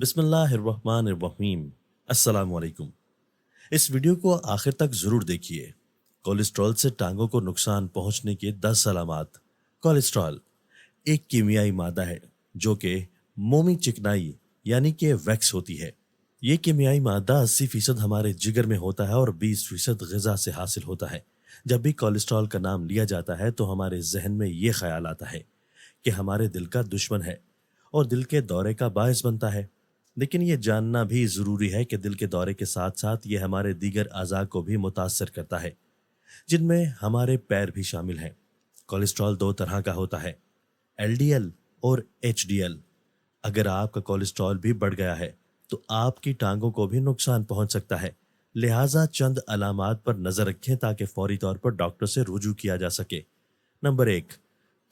बिस्मिल्लाहिर्रहमानिर्रहीम। अस्सलाम वालेकुम। इस वीडियो को आखिर तक ज़रूर देखिए। कोलेस्ट्रॉल से टांगों को नुकसान पहुंचने के 10 अलामात। कोलेस्ट्रॉल एक कीमियाई मादा है जो कि मोमी चिकनाई यानी कि वैक्स होती है। ये कीमियाई मादा 80% हमारे जिगर में होता है और 20% ग़िज़ा से हासिल होता है। जब भी कोलेस्ट्रॉल का नाम लिया जाता है तो हमारे जहन में ये ख्याल आता है कि हमारे दिल का दुश्मन है और दिल के दौरे का बायस बनता है। लेकिन ये जानना भी ज़रूरी है कि दिल के दौरे के साथ साथ ये हमारे दीगर अज़ा को भी मुतासर करता है, जिनमें हमारे पैर भी शामिल हैं। कोलेस्ट्रॉल दो तरह का होता है, एलडीएल और एचडीएल। अगर आपका कोलेस्ट्रॉल भी बढ़ गया है तो आपकी टांगों को भी नुकसान पहुंच सकता है। लिहाजा चंद अलामात पर नज़र रखें ताकि फौरी तौर पर डॉक्टर से रुजू किया जा सके। नंबर 1,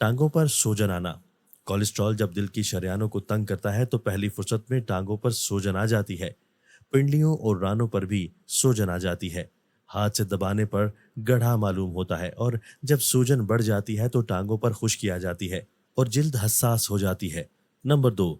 टांगों पर सूजन आना। कोलेस्ट्रॉल जब दिल की शरियानों को तंग करता है तो पहली फुर्सत में टांगों पर सूजन आ जाती है। पिंडलियों और रानों पर भी सूजन आ जाती है। हाथ से दबाने पर गढ़ा मालूम होता है और जब सूजन बढ़ जाती है तो टांगों पर खुश्की आ जाती है और जिल्द हसास हो जाती है। नंबर 2,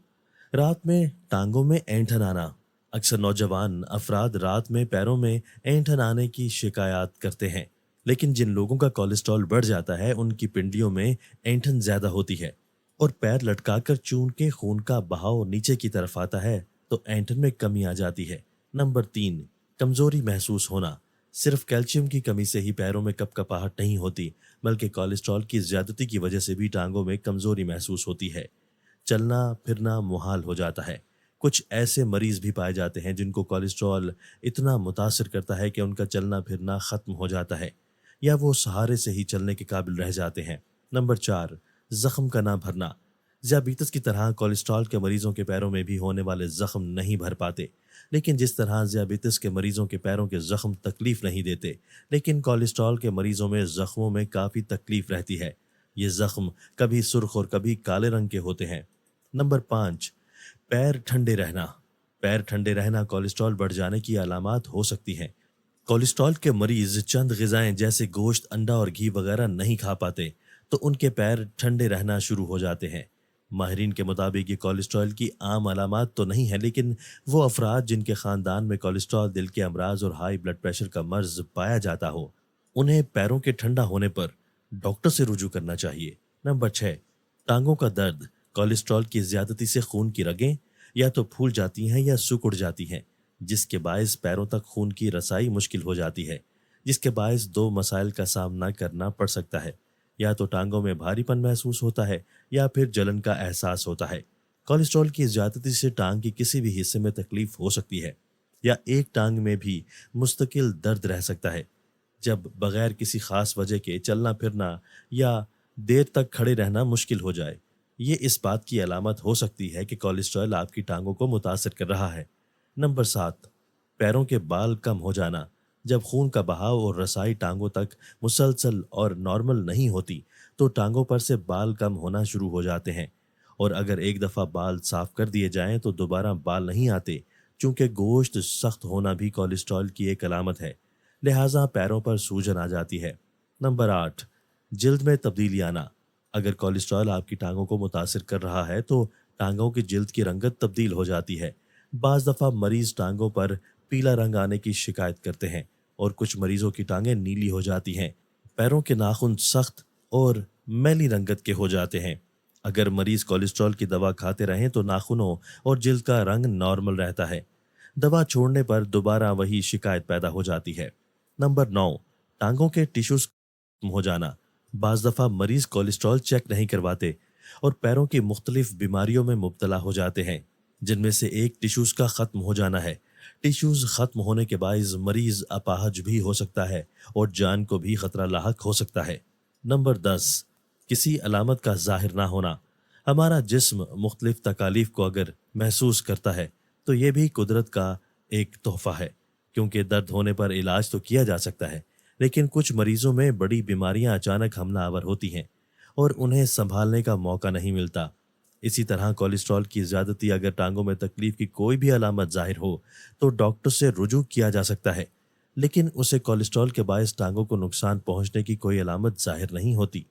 रात में टांगों में ऐंठन आना। अक्सर नौजवान अफराद रात में पैरों में ऐंठन आने की शिकायत करते हैं, लेकिन जिन लोगों का कोलेस्ट्रॉल बढ़ जाता है उनकी पिंडलियों में ऐंठन ज्यादा होती है और पैर लटकाकर चून के खून का बहाव नीचे की तरफ आता है तो ऐंठन में कमी आ जाती है। नंबर 3, कमजोरी महसूस होना। सिर्फ कैल्शियम की कमी से ही पैरों में कपकपाहट नहीं होती, बल्कि कोलेस्ट्रॉल की ज्यादती की वजह से भी टांगों में कमजोरी महसूस होती है। चलना फिरना मुहाल हो जाता है। कुछ ऐसे मरीज भी पाए जाते हैं जिनको कोलेस्ट्रॉल इतना मुतासर करता है कि उनका चलना फिरना खत्म हो जाता है या वो सहारे से ही चलने के काबिल रह जाते हैं। नंबर 4, जख्म का ना भरना। ज़ियाबीतस की तरह कोलेस्ट्रॉल के मरीजों के पैरों में भी होने वाले जख्म नहीं भर पाते, लेकिन जिस तरह ज़ियाबीतस के मरीजों के पैरों के जख्म तकलीफ नहीं देते, लेकिन कोलेस्ट्रॉल के मरीजों में जख्मों में काफ़ी तकलीफ रहती है। ये जख्म कभी सुर्ख और कभी काले रंग के होते हैं। नंबर 5, पैर ठंडे रहना। पैर ठंडे रहना कोलेस्ट्रॉल बढ़ जाने की अलामात हो सकती हैं। कोलेस्ट्रॉल के मरीज चंद ग़िज़ाएं जैसे गोश्त, अंडा और घी वगैरह नहीं खा पाते तो उनके पैर ठंडे रहना शुरू हो जाते हैं। माहिरीन के मुताबिक ये कोलेस्ट्रॉल की आम अलामात तो नहीं है, लेकिन वो अफराद जिनके ख़ानदान में कोलेस्ट्रॉल, दिल के अमराज और हाई ब्लड प्रेशर का मर्ज पाया जाता हो, उन्हें पैरों के ठंडा होने पर डॉक्टर से रुजू करना चाहिए। नंबर 6, टांगों का दर्द। कोलेस्ट्रॉल की ज़्यादती से खून की रगें या तो फूल जाती हैं या सिकुड़ जाती हैं, जिसके बायस पैरों तक खून की रसाई मुश्किल हो जाती है, जिसके बायस दो मसाइल का सामना करना पड़ सकता है। या तो टांगों में भारीपन महसूस होता है या फिर जलन का एहसास होता है। कोलेस्ट्रॉल की ज्यादती से टांग की किसी भी हिस्से में तकलीफ हो सकती है या एक टांग में भी मुस्तकिल दर्द रह सकता है। जब बगैर किसी खास वजह के चलना फिरना या देर तक खड़े रहना मुश्किल हो जाए, ये इस बात की अलामत हो सकती है कि कोलेस्ट्रॉल आपकी टांगों को मुतासर कर रहा है। नंबर 7, पैरों के बाल कम हो जाना। जब खून का बहाव और रसाई टांगों तक मुसलसल और नॉर्मल नहीं होती तो टांगों पर से बाल कम होना शुरू हो जाते हैं, और अगर एक दफ़ा बाल साफ कर दिए जाएं तो दोबारा बाल नहीं आते, चूंकि गोश्त सख्त होना भी कोलेस्ट्रॉल की एक अलामत है। लिहाजा पैरों पर सूजन आ जाती है। नंबर 8, जिल्द में तब्दीली आना। अगर कोलेस्ट्रॉल आपकी टांगों को मुतासर कर रहा है तो टांगों की जिल्द की रंगत तब्दील हो जाती है। बाज़ दफ़ा मरीज टांगों पर पीला रंग आने की शिकायत करते हैं और कुछ मरीजों की टांगें नीली हो जाती हैं। पैरों के नाखून सख्त और मैली रंगत के हो जाते हैं। अगर मरीज कोलेस्ट्रॉल की दवा खाते रहें तो नाखूनों और जिल्द का रंग नॉर्मल रहता है। दवा छोड़ने पर दोबारा वही शिकायत पैदा हो जाती है। नंबर 9, टांगों के टिश्यूज खत्म हो जाना। बाज़ दफ़ा मरीज कोलेस्ट्रॉल चेक नहीं करवाते और पैरों की मुख्तलिफ बीमारियों में मुब्तला हो जाते हैं, जिनमें से एक टिश्यूज का खत्म हो जाना है। टिश्यूज खत्म होने के बायस मरीज अपाहज भी हो सकता है और जान को भी खतरा लाहक हो सकता है। नंबर 10, किसी अलामत का जाहिर ना होना। हमारा जिस्म मुख्तलिफ तकालीफ को अगर महसूस करता है तो ये भी कुदरत का एक तोहफा है, क्योंकि दर्द होने पर इलाज तो किया जा सकता है, लेकिन कुछ मरीजों में बड़ी बीमारियां अचानक हमलावर होती हैं और उन्हें संभालने का मौका नहीं मिलता। इसी तरह कोलेस्ट्रॉल की ज़्यादती अगर टांगों में तकलीफ की कोई भी अलामत जाहिर हो तो डॉक्टर से रुजू किया जा सकता है, लेकिन उसे कोलेस्ट्रॉल के बायस टांगों को नुकसान पहुंचने की कोई अलामत जाहिर नहीं होती।